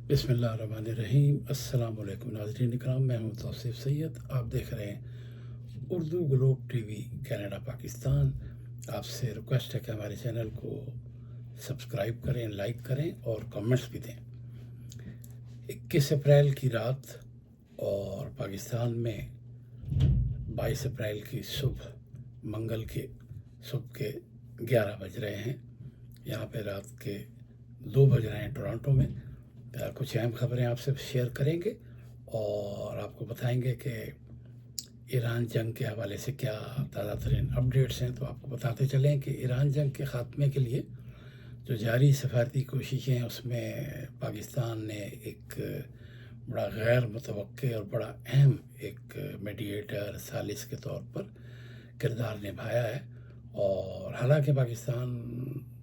بسم اللہ الرحمن الرحیم۔ السلام علیکم ناظرین اکرام، میں ہوں توصیف سید۔ آپ دیکھ رہے ہیں Urdu Globe T V Canada Pakistan. آپ سے ریکویسٹ ہے کہ ہمارے چینل کو سبسکرائب کریں، لائک کریں اور کمنٹس بھی دیں۔ 21 اپریل کی رات اور پاکستان میں 22 اپریل کی صبح، منگل کے صبح کے 11 بج رہے ہیں۔ یہاں پہ رات کے 2 بج رہے ہیں ٹورانٹو میں۔ کچھ اہم خبریں آپ سے شیئر کریں گے اور آپ کو بتائیں گے کہ ایران جنگ کے حوالے سے کیا تازہ ترین اپڈیٹس ہیں۔ تو آپ کو بتاتے چلیں کہ ایران جنگ کے خاتمے کے لیے جو جاری سفارتی کوششیں ہیں، اس میں پاکستان نے ایک بڑا غیر متوقع اور بڑا اہم ایک میڈیٹر ثالث کے طور پر کردار نبھایا ہے۔ اور حالانکہ پاکستان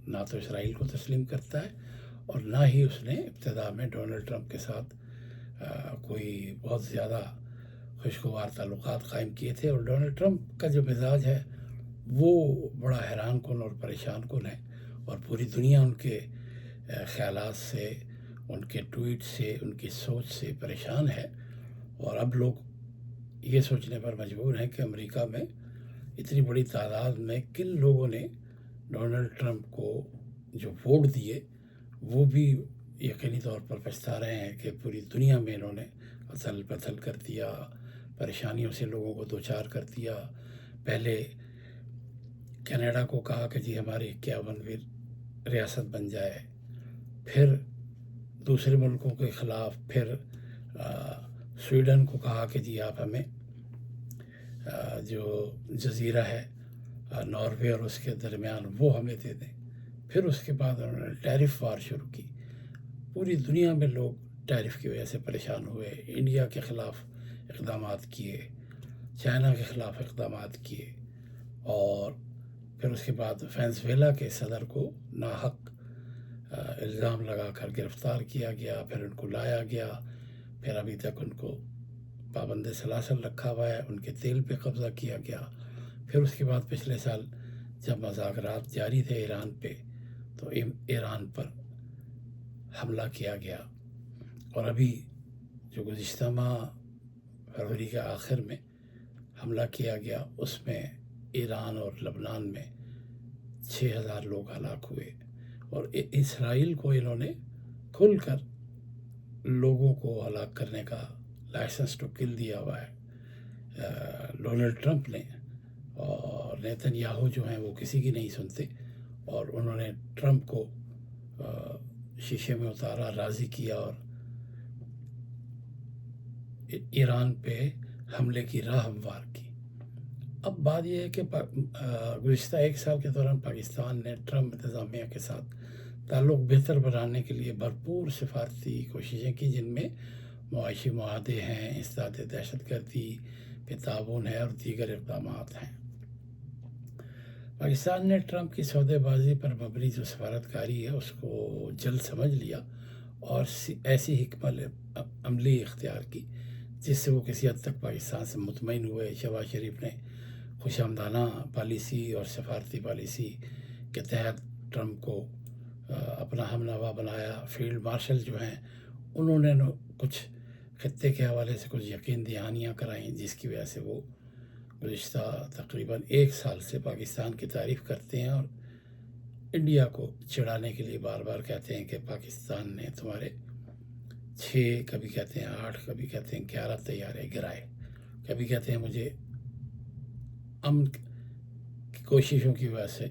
نہ تو اسرائیل کو تسلیم کرتا ہے اور نہ ہی اس نے ابتدا میں ڈونلڈ ٹرمپ کے ساتھ کوئی بہت زیادہ خوشگوار تعلقات قائم کیے تھے، اور ڈونلڈ ٹرمپ کا جو مزاج ہے وہ بڑا حیران کن اور پریشان کن ہے، اور پوری دنیا ان کے خیالات سے، ان کے ٹویٹ سے، ان کی سوچ سے پریشان ہے۔ اور اب لوگ یہ سوچنے پر مجبور ہیں کہ امریکہ میں اتنی بڑی تعداد میں کن لوگوں نے ڈونلڈ ٹرمپ کو جو ووٹ دیے وہ بھی یقینی طور پر پچھتا رہے ہیں کہ پوری دنیا میں انہوں نے اتھل پتھل کر دیا، پریشانیوں سے لوگوں کو دوچار کر دیا۔ پہلے کینیڈا کو کہا کہ جی ہماری 51ویں ریاست بن جائے، پھر دوسرے ملکوں کے خلاف، پھر سویڈن کو کہا کہ جی آپ ہمیں جو جزیرہ ہے ناروے اور اس کے درمیان وہ ہمیں دے دیں۔ پھر اس کے بعد انہوں نے ٹیرف وار شروع کی۔ پوری دنیا میں لوگ ٹیرف کی وجہ سے پریشان ہوئے، انڈیا کے خلاف اقدامات کیے، چائنا کے خلاف اقدامات کیے، اور پھر اس کے بعد وینزویلا کے صدر کو ناحق الزام لگا کر گرفتار کیا گیا، پھر ان کو لایا گیا، پھر ابھی تک ان کو پابند سلاسل رکھا ہوا ہے، ان کے تیل پہ قبضہ کیا گیا۔ پھر اس کے بعد پچھلے سال جب مذاکرات جاری تھے ایران پہ، تو ایران پر حملہ کیا گیا، اور ابھی جو گزشتہ ماہ فروری کے آخر میں حملہ کیا گیا، اس میں ایران اور لبنان میں 6000 لوگ ہلاک ہوئے۔ اور اسرائیل کو انہوں نے کھل کر لوگوں کو ہلاک کرنے کا لائسنس ٹو کل دیا ہوا ہے ڈونلڈ ٹرمپ نے، اور نیتن یاہو جو ہیں وہ کسی کی نہیں سنتے، اور انہوں نے ٹرمپ کو شیشے میں اتارا، راضی کیا اور ایران پہ حملے کی راہ ہموار کی۔ اب بات یہ ہے کہ گزشتہ 1 سال کے دوران پاکستان نے ٹرمپ انتظامیہ کے ساتھ تعلق بہتر بنانے کے لیے بھرپور سفارتی کوششیں کی، جن میں معاشی معاہدے ہیں، اسداد دہشت گردی پہ تعاون ہے اور دیگر اقدامات ہیں۔ پاکستان نے ٹرمپ کی سودے بازی پر مبنی جو سفارتکاری ہے اس کو جلد سمجھ لیا اور ایسی حکمت عملی اختیار کی جس سے وہ کسی حد تک پاکستان سے مطمئن ہوئے۔ شہباز شریف نے خوش آمدانہ پالیسی اور سفارتی پالیسی کے تحت ٹرمپ کو اپنا ہم نوا بنایا۔ فیلڈ مارشل جو ہیں انہوں نے کچھ خطے کے حوالے سے کچھ یقین دہانیاں کرائیں، جس کی وجہ سے وہ گزشتہ تقریباً 1 سال سے پاکستان کی تعریف کرتے ہیں، اور انڈیا کو چڑھانے کے لیے بار بار کہتے ہیں کہ پاکستان نے تمہارے 6، کبھی کہتے ہیں 8، کبھی کہتے ہیں 11 طیارے گرائے، کبھی کہتے ہیں مجھے امن کی کوششوں کی وجہ سے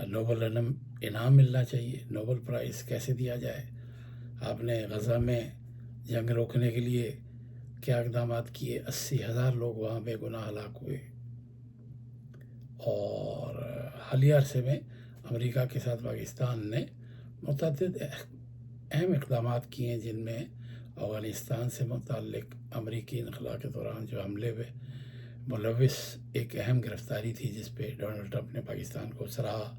نوبل انعام ملنا چاہیے۔ نوبل پرائز کیسے دیا جائے؟ آپ نے غزہ میں جنگ روکنے کے لیے کیا اقدامات کیے؟ 80,000 لوگ وہاں بے گناہ ہلاک ہوئے۔ اور حالیہ عرصے میں امریکہ کے ساتھ پاکستان نے متعدد اہم اقدامات کیے ہیں، جن میں افغانستان سے متعلق امریکی انخلا کے دوران جو حملے میں ملوث ایک اہم گرفتاری تھی، جس پہ ڈونلڈ ٹرمپ نے پاکستان کو سراہا۔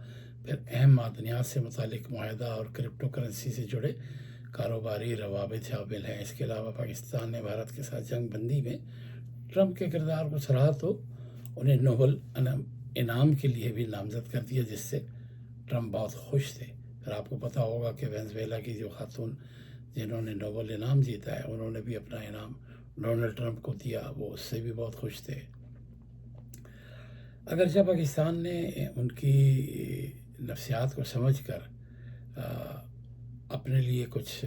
پھر اہم معدنیات سے متعلق معاہدہ اور کرپٹو کرنسی سے جڑے کاروباری روابط شامل ہیں۔ اس کے علاوہ پاکستان نے بھارت کے ساتھ جنگ بندی میں ٹرمپ کے کردار کو سراہا تو انہیں نوبل انعام کے لیے بھی نامزد کر دیا، جس سے ٹرمپ بہت خوش تھے۔ پھر آپ کو پتہ ہوگا کہ وینزویلا کی جو خاتون جنہوں نے نوبل انعام جیتا ہے انہوں نے بھی اپنا انعام ڈونلڈ ٹرمپ کو دیا، وہ اس سے بھی بہت خوش تھے۔ اگرچہ پاکستان نے ان کی نفسیات کو سمجھ کر اپنے لیے کچھ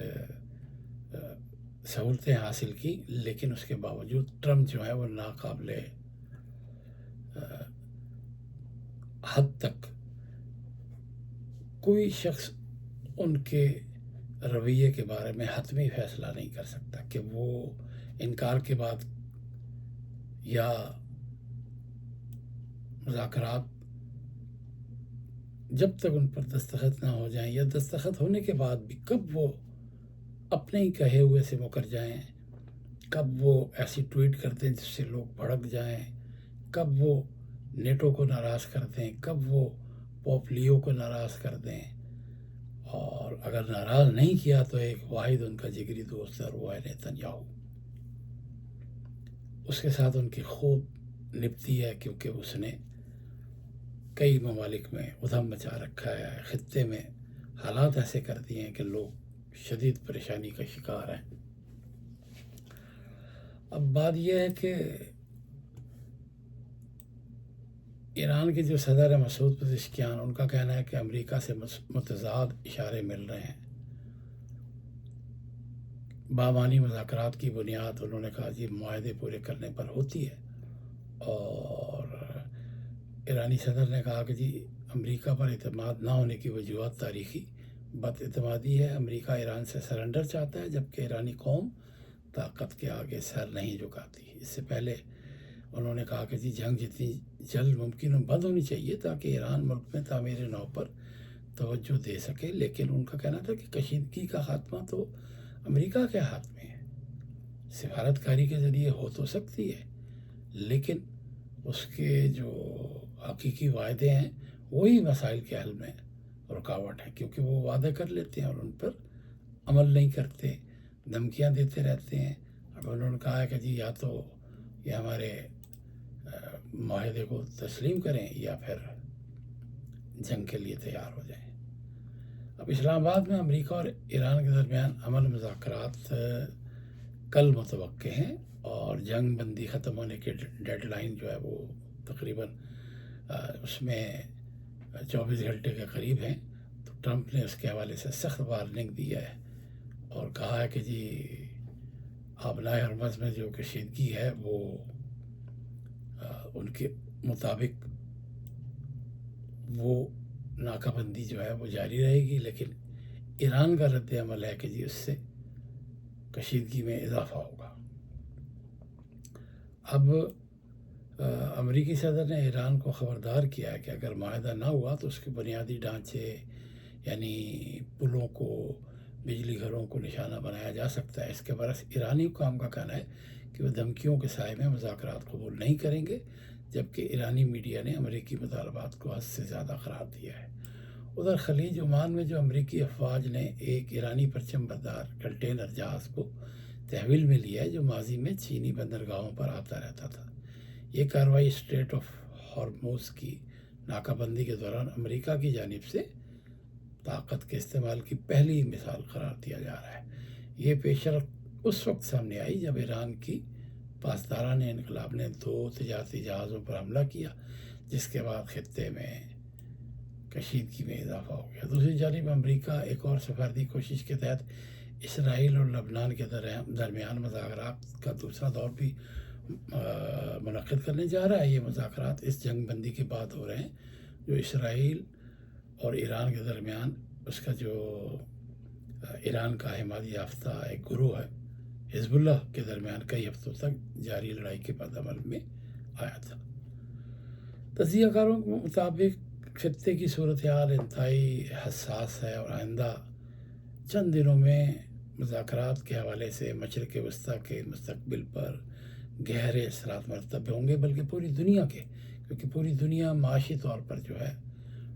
سہولتیں حاصل کی، لیکن اس کے باوجود ٹرمپ جو ہے وہ ناقابل حد تک کوئی شخص ان کے رویے کے بارے میں حتمی فیصلہ نہیں کر سکتا کہ وہ انکار کے بعد یا مذاکرات جب تک ان پر دستخط نہ ہو جائیں یا دستخط ہونے کے بعد بھی کب وہ اپنے ہی کہے ہوئے سے مکر جائیں، کب وہ ایسی ٹویٹ کر دیں جس سے لوگ بھڑک جائیں، کب وہ نیٹو کو ناراض کر دیں، کب وہ پوپ لیو کو ناراض کر دیں، اور اگر ناراض نہیں کیا تو ایک واحد ان کا جگری دوست ہے، وہ ہے نیتن یاہو۔ اس کے ساتھ ان کی خوب نبتی ہے، کیونکہ اس نے کئی ممالک میں ادھم مچا رکھا ہے، خطے میں حالات ایسے کر دیے ہیں کہ لوگ شدید پریشانی کا شکار ہیں۔ اب بات یہ ہے کہ ایران کے جو صدر ہیں مسعود پزشکیان، ان کا کہنا ہے کہ امریکہ سے متضاد اشارے مل رہے ہیں۔ بامعنی مذاکرات کی بنیاد انہوں نے کہا جی معاہدے پورے کرنے پر ہوتی ہے، اور ایرانی صدر نے کہا کہ جی امریکہ پر اعتماد نہ ہونے کی وجوہات تاریخی بد اعتمادی ہے۔ امریکہ ایران سے سرنڈر چاہتا ہے، جبکہ ایرانی قوم طاقت کے آگے سر نہیں جھکاتی۔ اس سے پہلے انہوں نے کہا کہ جی جنگ جتنی جلد ممکن ہو بند ہونی چاہیے تاکہ ایران ملک میں تعمیر نو پر توجہ دے سکے، لیکن ان کا کہنا تھا کہ کشیدگی کا خاتمہ تو امریکہ کے ہاتھ میں ہے، سفارت کاری کے ذریعے ہو تو سکتی ہے، لیکن اس کے جو حقیقی وعدے ہیں وہی مسائل کے حل میں رکاوٹ ہے، کیونکہ وہ وعدے کر لیتے ہیں اور ان پر عمل نہیں کرتے، دھمکیاں دیتے رہتے ہیں۔ اب انہوں نے کہا ہے کہ جی یا تو یہ ہمارے معاہدے کو تسلیم کریں یا پھر جنگ کے لیے تیار ہو جائیں۔ اب اسلام آباد میں امریکہ اور ایران کے درمیان امن مذاکرات کل متوقع ہیں، اور جنگ بندی ختم ہونے کے ڈیڈ لائن جو ہے وہ تقریباً اس میں 24 گھنٹے کے قریب ہیں۔ تو ٹرمپ نے اس کے حوالے سے سخت وارننگ دی ہے اور کہا ہے کہ جی آبنائے ہرمز میں جو کشیدگی ہے وہ ان کے مطابق وہ ناکہ بندی جو ہے وہ جاری رہے گی، لیکن ایران کا رد عمل ہے کہ جی اس سے کشیدگی میں اضافہ ہوگا۔ اب امریکی صدر نے ایران کو خبردار کیا ہے کہ اگر معاہدہ نہ ہوا تو اس کے بنیادی ڈھانچے یعنی پلوں کو، بجلی گھروں کو نشانہ بنایا جا سکتا ہے۔ اس کے برعکس ایرانی حکام کا کہنا ہے کہ وہ دھمکیوں کے سائے میں مذاکرات قبول نہیں کریں گے، جبکہ ایرانی میڈیا نے امریکی مطالبات کو حد سے زیادہ قرار دیا ہے۔ ادھر خلیج عمان میں جو امریکی افواج نے ایک ایرانی پرچم بردار کنٹینر جہاز کو تحویل میں لیا ہے جو ماضی میں چینی بندرگاہوں پر آتا رہتا تھا، یہ کارروائی اسٹریٹ آف ہارموز کی ناکہ بندی کے دوران امریکہ کی جانب سے طاقت کے استعمال کی پہلی مثال قرار دیا جا رہا ہے۔ یہ پیشرفت اس وقت سامنے آئی جب ایران کی پاسداران انقلاب نے 2 تجارتی جہازوں پر حملہ کیا، جس کے بعد خطے میں کشیدگی میں اضافہ ہو گیا۔ دوسری جانب امریکہ ایک اور سفارتی کوشش کے تحت اسرائیل اور لبنان کے درمیان مذاکرات کا دوسرا دور بھی منعقد کرنے جا رہا ہے۔ یہ مذاکرات اس جنگ بندی کے بعد ہو رہے ہیں جو اسرائیل اور ایران کے درمیان اس کا جو ایران کا حمایت یافتہ ایک گروہ ہے حزب اللہ کے درمیان کئی ہفتوں تک جاری لڑائی کے بعد عمل میں آیا تھا۔ تجزیہ کاروں کے مطابق خطے کی صورتحال انتہائی حساس ہے اور آئندہ چند دنوں میں مذاکرات کے حوالے سے مشرق وسطیٰ کے مستقبل پر گہرے اثرات مرتب ہوں گے، بلکہ پوری دنیا کے، کیونکہ پوری دنیا معاشی طور پر جو ہے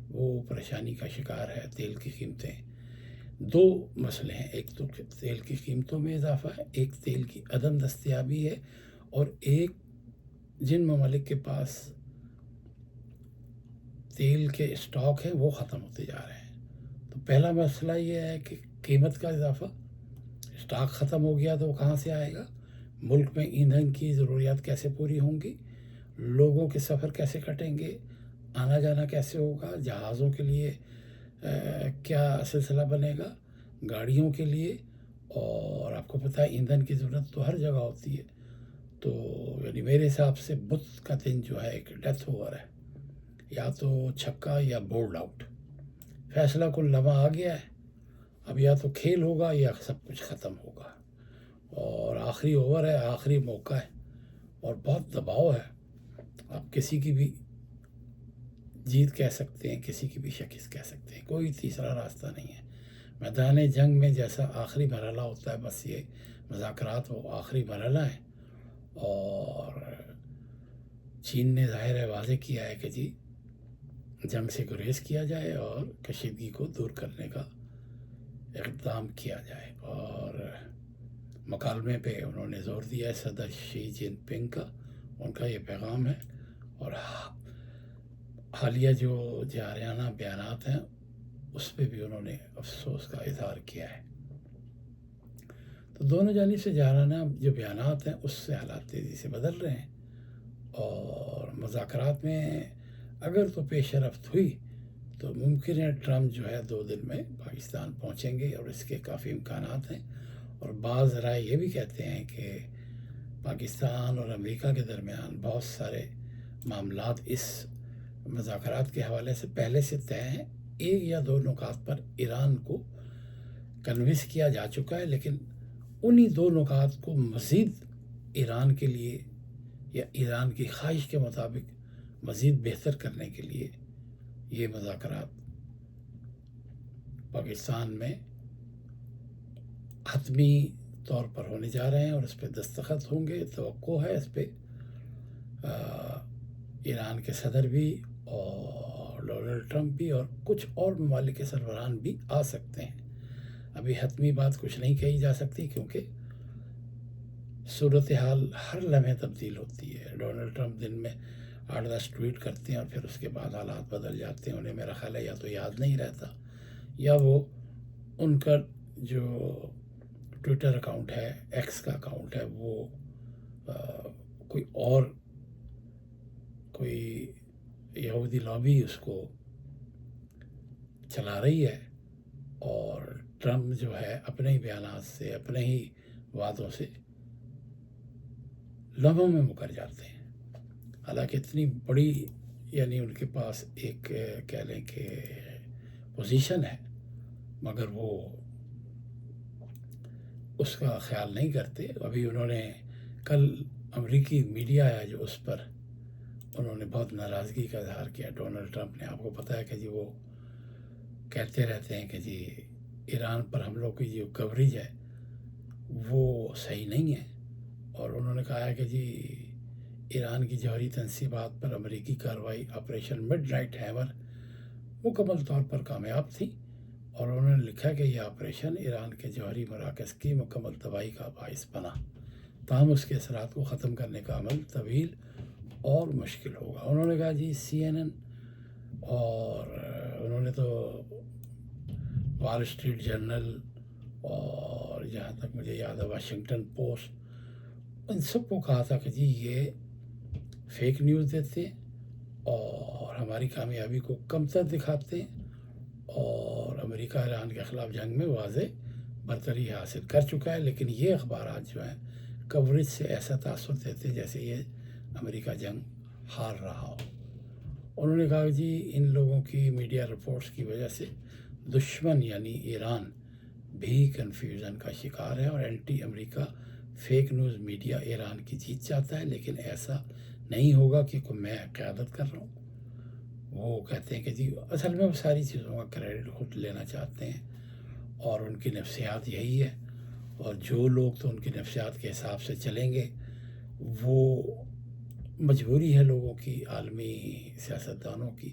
وہ پریشانی کا شکار ہے۔ تیل کی قیمتیں، 2 مسئلے ہیں، ایک تو تیل کی قیمتوں میں اضافہ ہے، ایک تیل کی عدم دستیابی ہے، اور ایک جن ممالک کے پاس تیل کے اسٹاک ہیں وہ ختم ہوتے جا رہے ہیں۔ تو پہلا مسئلہ یہ ہے کہ قیمت کا اضافہ، اسٹاک ختم ہو گیا تو وہ کہاں سے آئے گا، ملک میں ایندھن کی ضروریات کیسے پوری ہوں گی، لوگوں کے سفر کیسے کٹیں گے، آنا جانا کیسے ہوگا، جہازوں کے لیے کیا سلسلہ بنے گا، گاڑیوں کے لیے، اور آپ کو پتہ ہے ایندھن کی ضرورت تو ہر جگہ ہوتی ہے۔ تو یعنی میرے حساب سے بدھ کا دن جو ہے ایک ڈیتھ اوور ہے، یا تو چھکا یا بولڈ آؤٹ، فیصلہ کن لمحہ آ گیا ہے، اب یا تو کھیل ہوگا یا سب کچھ ختم ہوگا، اور آخری اوور ہے، آخری موقع ہے، اور بہت دباؤ ہے، آپ کسی کی بھی جیت کہہ سکتے ہیں، کسی کی بھی شکست کہہ سکتے ہیں، کوئی تیسرا راستہ نہیں ہے۔ میدان جنگ میں جیسا آخری مرحلہ ہوتا ہے، بس یہ مذاکرات وہ آخری مرحلہ ہے، اور چین نے ظاہر ہے واضح کیا ہے کہ جی جنگ سے گریز کیا جائے اور کشیدگی کو دور کرنے کا اقدام کیا جائے، اور مکالمے پہ انہوں نے زور دیا ہے صدر شی جن پنگ کا، ان کا یہ پیغام ہے، اور حالیہ جو جارحانہ بیانات ہیں اس پہ بھی انہوں نے افسوس کا اظہار کیا ہے۔ تو دونوں جانب سے جارحانہ جو بیانات ہیں اس سے حالات تیزی سے بدل رہے ہیں، اور مذاکرات میں اگر تو پیش رفت ہوئی تو ممکن ہے ٹرمپ جو ہے 2 دن میں پاکستان پہنچیں گے، اور اس کے کافی امکانات ہیں، اور بعض رائے یہ بھی کہتے ہیں کہ پاکستان اور امریکہ کے درمیان بہت سارے معاملات اس مذاکرات کے حوالے سے پہلے سے طے ہیں، 1 یا 2 نکات پر ایران کو کنونس کیا جا چکا ہے، لیکن انہی 2 نکات کو مزید ایران کے لیے یا ایران کی خواہش کے مطابق مزید بہتر کرنے کے لیے یہ مذاکرات پاکستان میں حتمی طور پر ہونے جا رہے ہیں، اور اس پہ دستخط ہوں گے۔ توقع ہے اس پہ ایران کے صدر بھی اور ڈونلڈ ٹرمپ بھی اور کچھ اور ممالک کے سربراہان بھی آ سکتے ہیں۔ ابھی حتمی بات کچھ نہیں کہی جا سکتی، کیونکہ صورتحال ہر لمحے تبدیل ہوتی ہے۔ ڈونلڈ ٹرمپ دن میں 8-10 ٹویٹ کرتے ہیں، اور پھر اس کے بعد حالات بدل جاتے ہیں، انہیں میرا خیال ہے یا تو یاد نہیں رہتا، یا وہ ان کا جو ٹویٹر اکاؤنٹ ہے، ایکس کا اکاؤنٹ ہے، وہ کوئی یہودی لابی اس کو چلا رہی ہے، اور ٹرمپ جو ہے اپنے ہی بیانات سے، اپنے ہی وعدوں سے لمحوں میں مکر جاتے ہیں۔ حالانکہ اتنی بڑی یعنی ان کے پاس ایک کہہ لیں کہ پوزیشن ہے، مگر وہ اس کا خیال نہیں کرتے۔ ابھی انہوں نے کل امریکی میڈیا ہے جو اس پر انہوں نے بہت ناراضگی کا اظہار کیا ڈونلڈ ٹرمپ نے۔ آپ کو پتہ ہے کہ جی وہ کہتے رہتے ہیں کہ جی ایران پر حملوں کی جو کوریج ہے وہ صحیح نہیں ہے، اور انہوں نے کہا ہے کہ جی ایران کی جوہری تنصیبات پر امریکی کارروائی آپریشن مڈ نائٹ ہیمر مکمل طور پر کامیاب تھی، اور انہوں نے لکھا کہ یہ آپریشن ایران کے جوہری مراکز کی مکمل تباہی کا باعث بنا، تاہم اس کے اثرات کو ختم کرنے کا عمل طویل اور مشکل ہوگا۔ انہوں نے کہا جی CNN اور انہوں نے تو وال اسٹریٹ جرنل اور جہاں تک مجھے یاد ہے واشنگٹن پوسٹ، ان سب کو کہا تھا کہ جی یہ فیک نیوز دیتے ہیں اور ہماری کامیابی کو کمتر دکھاتے ہیں، اور امریکہ ایران کے خلاف جنگ میں واضح برتری حاصل کر چکا ہے، لیکن یہ اخبارات جو ہیں کوریج سے ایسا تاثر دیتے ہیں جیسے یہ امریکہ جنگ ہار رہا ہو۔ انہوں نے کہا جی ان لوگوں کی میڈیا رپورٹس کی وجہ سے دشمن یعنی ایران بھی کنفیوژن کا شکار ہے، اور اینٹی امریکہ فیک نیوز میڈیا ایران کی جیت چاہتا ہے، لیکن ایسا نہیں ہوگا کہ میں قیادت کر رہا ہوں۔ وہ کہتے ہیں کہ جی اصل میں وہ ساری چیزوں کا کریڈٹ خود لینا چاہتے ہیں، اور ان کی نفسیات یہی ہے، اور جو لوگ تو ان کی نفسیات کے حساب سے چلیں گے، وہ مجبوری ہے لوگوں کی، عالمی سیاستدانوں کی،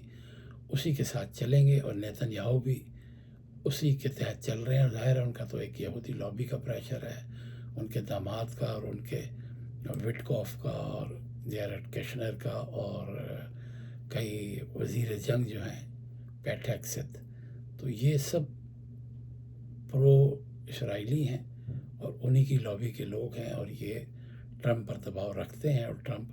اسی کے ساتھ چلیں گے، اور نیتن یاہو بھی اسی کے تحت چل رہے ہیں۔ ظاہر ہے ان کا تو ایک یہودی لابی کا پریشر ہے، ان کے داماد کا اور ان کے وٹکوف کا اور جیرڈ کیشنر کا، اور کئی وزیر جنگ جو ہیں پیٹ ہیگسیت، تو یہ سب پرو اسرائیلی ہیں اور انہی کی لابی کے لوگ ہیں، اور یہ ٹرمپ پر دباؤ رکھتے ہیں، اور ٹرمپ